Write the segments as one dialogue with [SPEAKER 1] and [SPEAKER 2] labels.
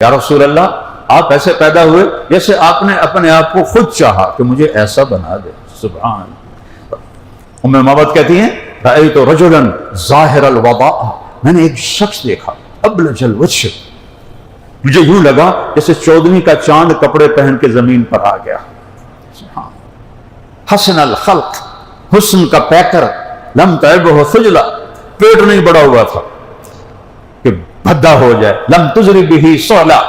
[SPEAKER 1] یا رسول اللہ آپ ایسے پیدا ہوئے جیسے آپ نے اپنے آپ کو خود چاہا کہ مجھے ایسا بنا دے. سبحان اللہ. ام معبد کہتی ہیں رأیت رجلا ظاہر الوضاء، میں نے ایک شخص دیکھا ابلج الوجہ، مجھے یوں لگا جیسے 14ویں کا چاند کپڑے پہن کے زمین پر آ گیا. حسن الخلق، حسن کا پیکر، لم تعبہ خجلہ، پیٹ نہیں بڑا ہوا تھا کہ بھدا ہو جائے، لم تجری بہ صولہ،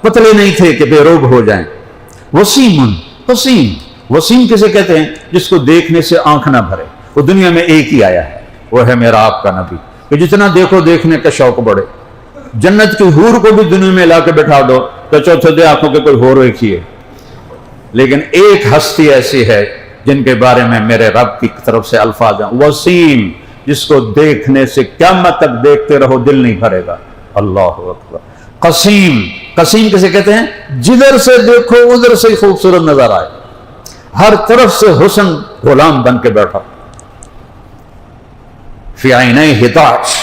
[SPEAKER 1] پتلے نہیں تھے کہ بے روب ہو جائیں. وسیم، وسیم، وسیم کسے کہتے ہیں؟ جس کو دیکھنے سے آنکھ نہ بھرے. وہ دنیا میں ایک ہی آیا ہے، وہ ہے میرا آپ کا نبی، کہ جتنا دیکھو دیکھنے کا شوق بڑھے. جنت کی حور کو بھی دنیا میں لا کے بٹھا دو تو چوتھے آنکھوں کے کوئی حور ایک ہی ہے. لیکن ایک ہستی ایسی ہے جن کے بارے میں میرے رب کی طرف سے الفاظ ہیں، وسیم، جس کو دیکھنے سے قیامت تک دیکھتے رہو دل نہیں بھرے گا. اللہ اکبر. قسیم، قسیم کسے کہتے ہیں؟ جدھر سے دیکھو ادھر سے خوبصورت نظر آئے، ہر طرف سے حسن غلام بن کے بیٹھا. فی عینیہ ہداج،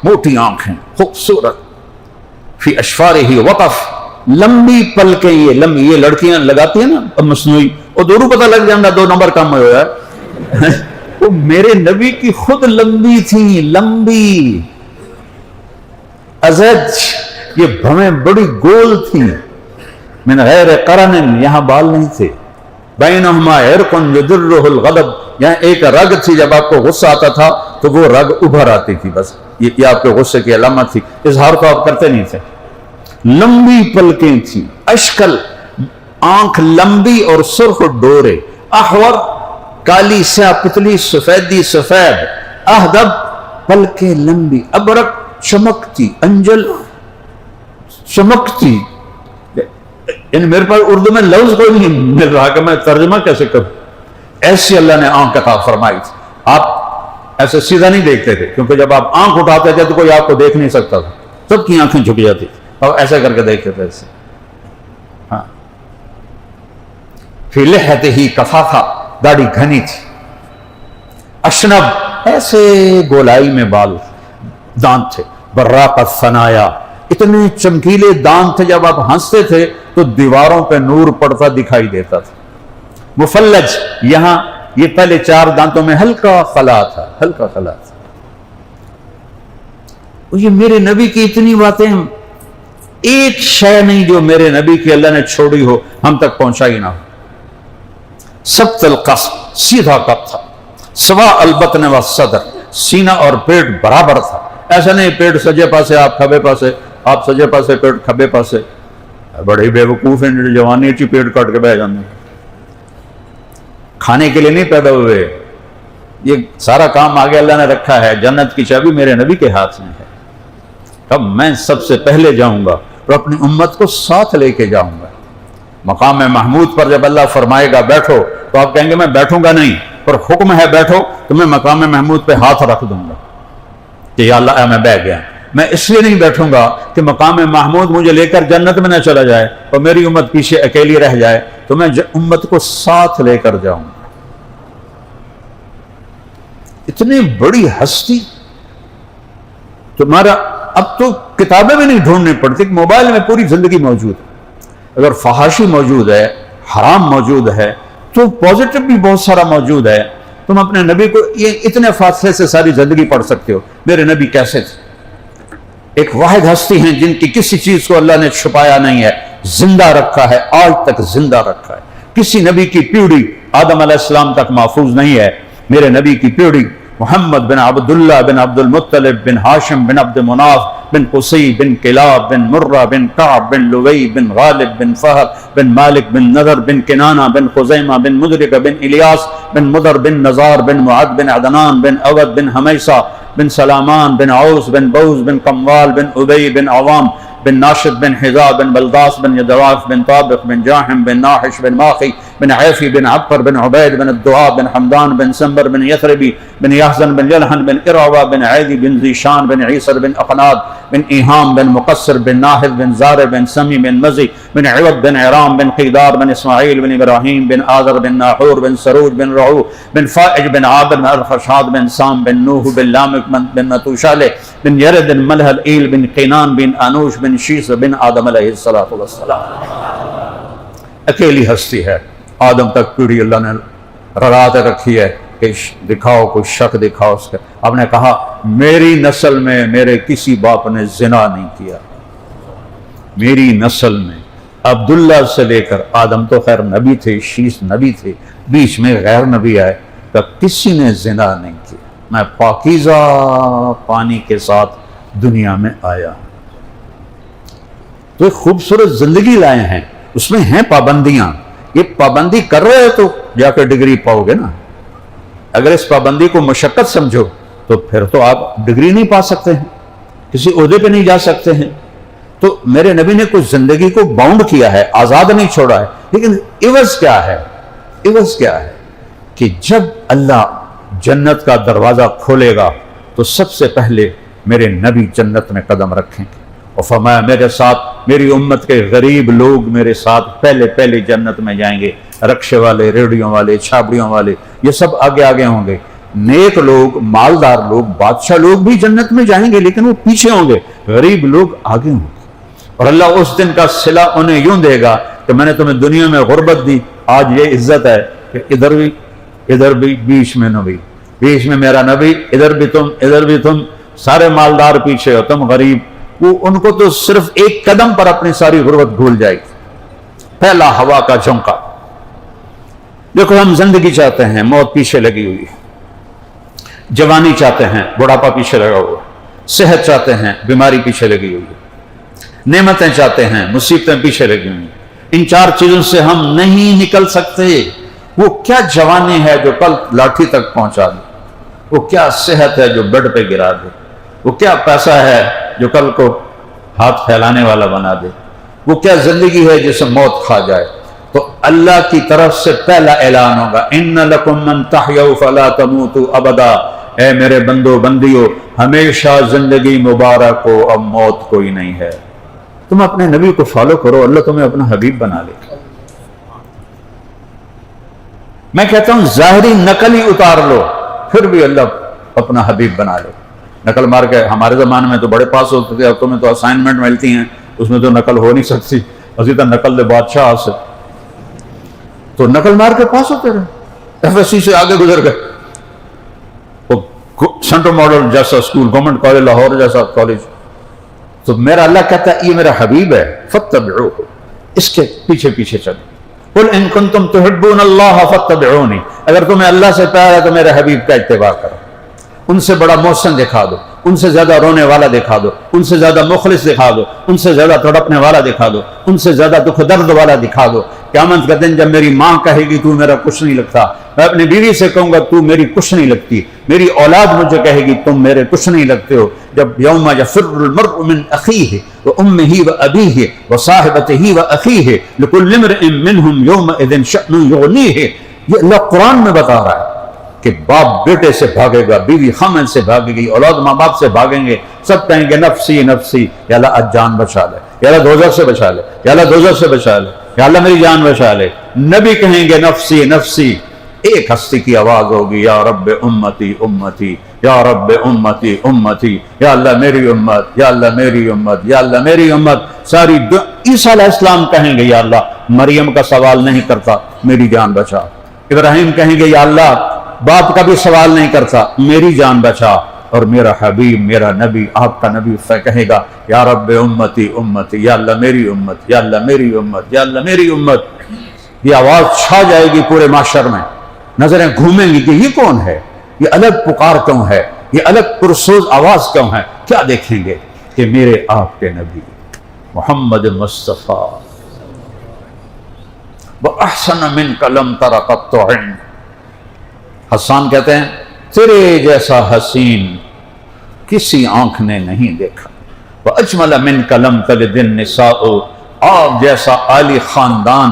[SPEAKER 1] موٹی آنکھیں، خوبصورت. فی اشفارہ وقف، لمبی پلکیں. یہ لڑکیاں لگاتی ہیں نا مصنوعی، اور دونوں پتہ لگ جانا 2 نمبر کم ہوا ہے. وہ میرے نبی کی خود لمبی تھی، لمبی ازج، یہ بھویں بڑی گول تھی. من غیر قرن، یہاں بال نہیں تھے. بینہما عرق یدرہ الغضب، یہاں ایک رگ تھی، جب آپ کو غصہ آتا تھا تو وہ رگ ابھر آتی تھی. بس یہ آپ کے غصے کی علامت تھی. اظہار تو آپ کرتے نہیں تھے. لمبی پلکیں تھیں. اشکل، آنکھ لمبی اور سرخ ڈورے. احور، کالی سیاہ پتلی، سفیدی سفید. اہدب، پلکیں لمبی. ابرق، چمکتی. انجل، چمکتی. یعنی میرے پاس اردو میں لفظ کوئی نہیں مل رہا کہ میں ترجمہ کیسے کروں. ایسی اللہ نے آنکھ عطا فرمائی تھی. آپ ایسے سیدھا نہیں دیکھتے تھے، کیونکہ جب آپ آنکھ اٹھاتے تھے تو کوئی آپ کو دیکھ نہیں سکتا تھا، سب کی آنکھیں جھک جاتی تھی، اور ایسے کر کے دیکھتے تھے ایسے. ہاں. فی لحیتہ کفافہ، داڑھی گھنی تھی. اشنب، ایسے گولائی میں بال، دانت تھے. براق الثنایا، اتنے چمکیلے دانت تھے جب آپ ہنستے تھے تو دیواروں پہ نور پڑتا دکھائی دیتا تھا. مفلج، یہاں یہ پہلے 4 دانتوں میں ہلکا خلا تھا، ہلکا خلا تھا. یہ میرے نبی کی اتنی باتیں، ایک شے نہیں جو میرے نبی کی اللہ نے چھوڑی ہو ہم تک پہنچائی نہ ہو. سبت القصد، سیدھا قد تھا. سوا البطن والصدر، سینہ اور پیٹ برابر تھا. ایسا نہیں پیٹ سجے پاسے آپ کھبے پاسے، آپ سجے پاسے پیٹ کھبے پاسے. بڑے بے وقوف ہیں جو جوانی اچھی پیٹ کاٹ کے بہ جاتے ہیں. کھانے کے لیے نہیں پیدا ہوئے، یہ سارا کام آگے اللہ نے رکھا ہے. جنت کی چابی میرے نبی کے ہاتھ میں ہے. اب میں سب سے پہلے جاؤں گا اور اپنی امت کو ساتھ لے کے جاؤں گا. مقام محمود پر جب اللہ فرمائے گا بیٹھو تو آپ کہیں گے میں بیٹھوں گا نہیں، پر حکم ہے بیٹھو تو میں مقام محمود پہ ہاتھ رکھ دوں گا کہ یا اللہ میں بیٹھ گیا. میں اس لیے نہیں بیٹھوں گا کہ مقام محمود مجھے لے کر جنت میں نہ چلا جائے اور میری امت پیچھے اکیلی رہ جائے، تو میں امت کو ساتھ لے کر جاؤں گا. اتنی بڑی ہستی تمہارا، اب تو کتابیں بھی نہیں ڈھونڈنی پڑتی، موبائل میں پوری زندگی موجود ہے. اگر فحاشی موجود ہے، حرام موجود ہے، تو پازیٹو بھی بہت سارا موجود ہے. تم اپنے نبی کو یہ اتنے فاصلے سے ساری زندگی پڑھ سکتے ہو. میرے نبی کیسے تھے؟ ایک واحد ہستی ہیں جن کی کسی چیز کو اللہ نے چھپایا نہیں ہے، زندہ رکھا ہے، آج تک زندہ رکھا ہے. کسی نبی کی پیڑھی آدم علیہ السلام تک محفوظ نہیں ہے. میرے نبی کی پیڑھی محمد بن عبداللہ بن عبد المطلب بن ہاشم بن عبد مناف بن قصی بن کلاب بن مرہ بن کعب بن لوی بن غالب بن فہر بن مالک بن نذر بن کنانہ بن خزیمہ بن مدرک بن الیاس بن مدر بن نزار بن معد بن عدنان بن اود بن حمیسہ بن سلامان بن عوس بن بوز بن قموال بن ابی بن عوام بن ناشد بن حذا بن بلداس بن یدواف بن طابق بن جاحم بن ناحش بن ماخی بن عیفی بن عبر بن عبید بن الدعاء بن حمدان بن سنبر بن یثربی بن یحزن بن یلحن بن ارعوہ بن عیدی بن ذیشان بن عیسر بن اقناد بن ایہام بن مقصر بن ناہد بن زار بن سمی بن مزی بن عوض بن عرام بن قیدار بن اسماعیل بن ابراہیم بن آذر بن ناحور بن سروج بن رعو بن فائج بن عابد بن الخشاد بن سام بن نوح بن لامک بن متوشالہ بن یرد بن ملحل ایل بن قینان بن انوش بن شیس بن آدم علیہ السلام۔ اکیلی ہستی ہے، آدم تک پیڑھی اللہ نے رات رکھی ہے کہ دکھاؤ کوئی شک دکھاؤ اس کا۔ آپ نے کہا میری نسل میں میرے کسی باپ نے زنا نہیں کیا، میری نسل میں عبداللہ سے لے کر آدم تو خیر نبی تھے، شیس نبی تھے، بیچ میں غیر نبی آئے کہ کسی نے زنا نہیں کیا، میں پاکیزہ پانی کے ساتھ دنیا میں آیا۔ تو ایک خوبصورت زندگی لائے ہیں، اس میں ہیں پابندیاں، یہ پابندی کر رہے ہو تو جا کے ڈگری پاؤ گے نا۔ اگر اس پابندی کو مشقت سمجھو تو پھر تو آپ ڈگری نہیں پا سکتے ہیں، کسی عہدے پہ نہیں جا سکتے ہیں۔ تو میرے نبی نے کچھ زندگی کو باؤنڈ کیا ہے، آزاد نہیں چھوڑا ہے، لیکن عوض کیا ہے؟ عوض کیا ہے کہ جب اللہ جنت کا دروازہ کھولے گا تو سب سے پہلے میرے نبی جنت میں قدم رکھیں گے، اور فرمایا میرے ساتھ میری امت کے غریب لوگ میرے ساتھ پہلے جنت میں جائیں گے، رکشے والے، ریڑھیوں والے، چھابڑیوں والے، یہ سب آگے آگے ہوں گے۔ نیک لوگ، مالدار لوگ، بادشاہ لوگ بھی جنت میں جائیں گے لیکن وہ پیچھے ہوں گے، غریب لوگ آگے ہوں گے۔ اور اللہ اس دن کا صلہ انہیں یوں دے گا کہ میں نے تمہیں دنیا میں غربت دی، آج یہ عزت ہے کہ ادھر بھی بیچ میں نبی، بیچ میں میرا نبی، ادھر بھی تم، سارے مالدار پیچھے ہو، تم غریب۔ وہ ان کو تو صرف ایک قدم پر اپنی ساری غربت بھول جائے گی۔ پہلا ہوا کا جھونکا۔ دیکھو ہم زندگی چاہتے ہیں، موت پیچھے لگی ہوئی ہے، جوانی چاہتے ہیں، بڑھاپا پیچھے لگا ہوا، صحت چاہتے ہیں، بیماری پیچھے لگی ہوئی ہے، نعمتیں چاہتے ہیں، مصیبتیں پیچھے لگی ہوئی ہیں۔ ان چار چیزوں سے ہم نہیں نکل سکتے۔ وہ کیا جوانی ہے جو کل لاٹھی تک پہنچا دے، وہ کیا صحت ہے جو بیڈ پہ گرا دے، وہ کیا پیسہ ہے جو کل کو ہاتھ پھیلانے والا بنا دے، وہ کیا زندگی ہے جسے موت کھا جائے۔ تو اللہ کی طرف سے پہلا اعلان ہوگا ان لکم من تحیوا فلا تموتوا ابدا، اے میرے بندو بندیو ہمیشہ زندگی مبارک ہو، اب موت کوئی نہیں ہے۔ تم اپنے نبی کو فالو کرو، اللہ تمہیں اپنا حبیب بنا لے۔ میں کہتا ہوں ظاہری نقل ہی اتار لو پھر بھی اللہ اپنا حبیب بنا لے۔ نقل مار کے ہمارے زمانے میں تو بڑے پاس ہوتے تھے، اب تمہیں تو اسائنمنٹ ملتی ہیں، اس میں تو نقل ہو نہیں سکتی، اسی طرح نقل دے بادشاہ سے تو نقل مار کے پاس ہوتے رہے، ایف ایس سی سے آگے گزر گئے، سینٹرل ماڈل جیسا اسکول، گورنمنٹ کالج لاہور جیسا کالج۔ تو میرا اللہ کہتا ہے یہ میرا حبیب ہے، فاتبعوہ، اس کے پیچھے پیچھے چلو۔ قل ان کنتم تحبون اللہ فاتبعونی، اگر تمہیں اللہ سے پیار ہے تو میرے حبیب کا اتباع کرو۔ ان سے بڑا محسن دکھا دو، ان سے زیادہ رونے والا دکھا دو، ان سے زیادہ مخلص دکھا دو، ان سے زیادہ تڑپنے والا دکھا دو، ان سے زیادہ دکھ درد والا دکھا دو۔ قیامت کا دن جب میری ماں کہے گی تو میرا کچھ نہیں لگتا، میں اپنی بیوی سے کہوں گا تو میری کچھ نہیں لگتی، میری اولاد مجھے کہے گی تم میرے کچھ نہیں لگتے ہو، جب یوم یفر المرء من اخیہ وامہ وابیہ وصاحبتہ واخیہ لکل امرئ منہم یومئذ شأن یغنیہ، یہ اللہ قرآن میں بتا رہا ہے کہ باپ بیٹے سے بھاگے گا، بیوی خامن سے بھاگے گی، اولاد ماں باپ سے بھاگیں گے، سب کہیں گے نفسی نفسی، یا اللہ آج جان بچا لے، یا اللہ دوزخ سے بچا لے، یا اللہ دوزخ سے بچا لے، یا اللہ میری جان بچا لے۔ نبی کہیں گے نفسی نفسی، ایک ہستی کی آواز ہوگی یا رب امتی امتی، یا رب امتی امتی، یا اللہ میری امت، یا اللہ میری امت، یا اللہ میری امت۔ ساری عیسیٰ علیہ السلام کہیں گے یا اللہ مریم کا سوال نہیں کرتا، میری جان بچا۔ ابراہیم کہیں گے یا اللہ باپ کا بھی سوال نہیں کرتا، میری جان بچا۔ اور میرا حبیب، میرا نبی، آپ کا نبی کہے گا یا رب امتی امتی، یا اللہ میری امت، یا اللہ میری امت، یا اللہ میری امت۔ یہ آواز چھا جائے گی پورے معاشر میں، نظریں گھومیں گی کہ یہ کون ہے، یہ الگ پکار کیوں ہے، یہ الگ پرسوز آواز کیوں ہے؟ کیا دیکھیں گے کہ میرے آپ کے نبی محمد مصطفیٰ وَأَحْسَنَ مِنْكَ لَمْ تَرَ قَطُّ عَيْنٌ۔ حسان کہتے ہیں تیرے جیسا حسین کسی آنکھ نے نہیں دیکھا، وَأَجْمَلَ مِنْكَ لَمْ تَلِدِ النِّسَاءُ، آپ جیسا عالی خاندان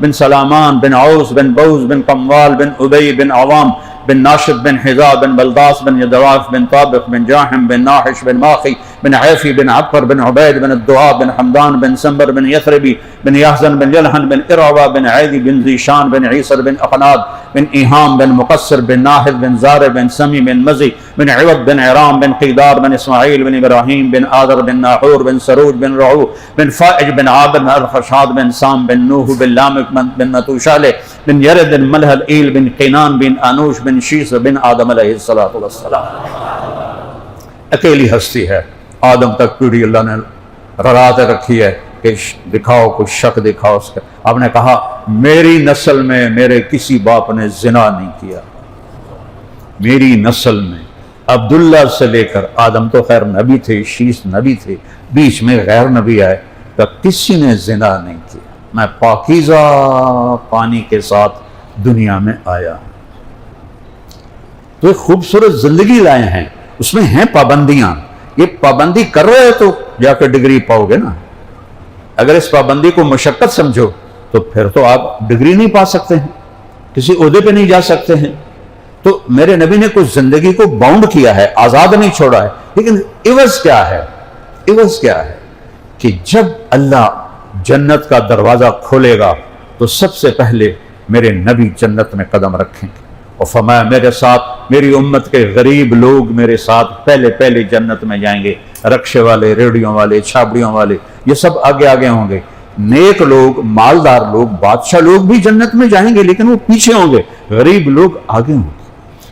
[SPEAKER 1] بن سلامان بن عوس بن بوز بن قموال بن ابی بن عوام بن ناشد بن حذاء بن بلداس بن يدواف بن طابق بن جاحم بن ناحش بن ماخي بن عيفي بن عبقر بن عبيد بن الدعاء بن حمدان بن سنبر بن يثربي بن يحزن بن يلحن بن إرعوى بن عيدي بن ذيشان بن عيسر بن أقناد بن إيهام بن مقصر بن ناهد بن زار بن سمي بن مزي بن عوض بن عرام بن قيدار بن إسماعيل بن إبراهيم بن آذر بن ناحور بن سروج بن رعو بن فائج بن عابد بن الخشاد بن سام بن نوح بن لامك بن نتوشالة بن يرد بن ملهل إيل بن قينان بن أنوش بن شیس بن آدم علیہ السلام. اکیلی ہستی ہے، آدم تک پیڑھی اللہ نے رات رکھی ہے کہ دکھاؤ کچھ شک دکھاؤ اس کا. آپ نے کہا میری نسل میں میرے کسی باپ نے زنا نہیں کیا. میری نسل میں عبداللہ سے لے کر آدم تو خیر نبی تھے، شیس نبی تھے، بیچ میں غیر نبی آئے تو کسی نے زنا نہیں کیا. میں پاکیزہ پانی کے ساتھ دنیا میں آیا. تو ایک خوبصورت زندگی لائے ہیں، اس میں ہیں پابندیاں. یہ پابندی کر رہے تو جا کے ڈگری پاؤ گے نا. اگر اس پابندی کو مشقت سمجھو تو پھر تو آپ ڈگری نہیں پا سکتے ہیں، کسی عہدے پہ نہیں جا سکتے ہیں. تو میرے نبی نے کچھ زندگی کو باؤنڈ کیا ہے، آزاد نہیں چھوڑا ہے. لیکن عوض کیا ہے؟ عوض کیا ہے کہ جب اللہ جنت کا دروازہ کھولے گا تو سب سے پہلے میرے نبی جنت میں قدم رکھیں گے. اور فرمایا میرے ساتھ میری امت کے غریب لوگ میرے ساتھ پہلے جنت میں جائیں گے. رکشے والے، ریڑھیوں والے، چھابڑیوں والے، یہ سب آگے آگے ہوں گے. نیک لوگ، مالدار لوگ، بادشاہ لوگ بھی جنت میں جائیں گے لیکن وہ پیچھے ہوں گے، غریب لوگ آگے ہوں گے.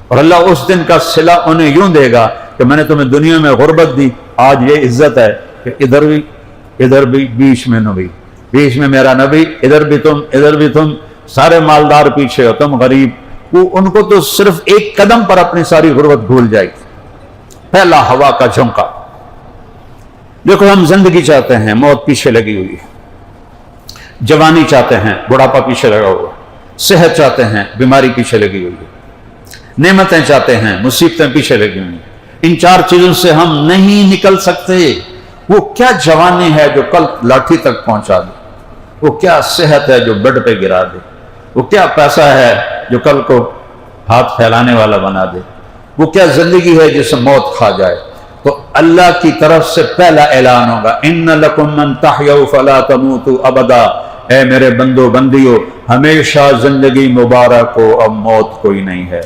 [SPEAKER 1] اور اللہ اس دن کا صلہ انہیں یوں دے گا کہ میں نے تمہیں دنیا میں غربت دی، آج یہ عزت ہے کہ ادھر بھی بیچ میں نبی، بیچ میں میرا نبی، ادھر بھی تم سارے مالدار پیچھے ہو، تم غریب. وہ ان کو تو صرف ایک قدم پر اپنی ساری غربت بھول جائے گی. پہلا ہوا کا جھونکا. دیکھو ہم زندگی چاہتے ہیں، موت پیچھے لگی ہوئی ہے. جوانی چاہتے ہیں، بڑھاپا پیچھے لگا ہوا. صحت چاہتے ہیں، بیماری پیچھے لگی ہوئی ہے. نعمتیں چاہتے ہیں، مصیبتیں پیچھے لگی ہوئی ہیں. ان چار چیزوں سے ہم نہیں نکل سکتے. وہ کیا جوانی ہے جو کل لاٹھی تک پہنچا دے؟ وہ کیا صحت ہے جو بیڈ پہ گرا دے؟ وہ کیا پیسہ ہے جو کل کو ہاتھ پھیلانے والا بنا دے؟ وہ کیا زندگی ہے جسے موت کھا جائے؟ تو اللہ کی طرف سے پہلا اعلان ہوگا ان لکم من تحیوا فلا تموتوا ابدا. اے میرے بندو بندیو، ہمیشہ زندگی مبارک ہو، اب موت کوئی نہیں ہے.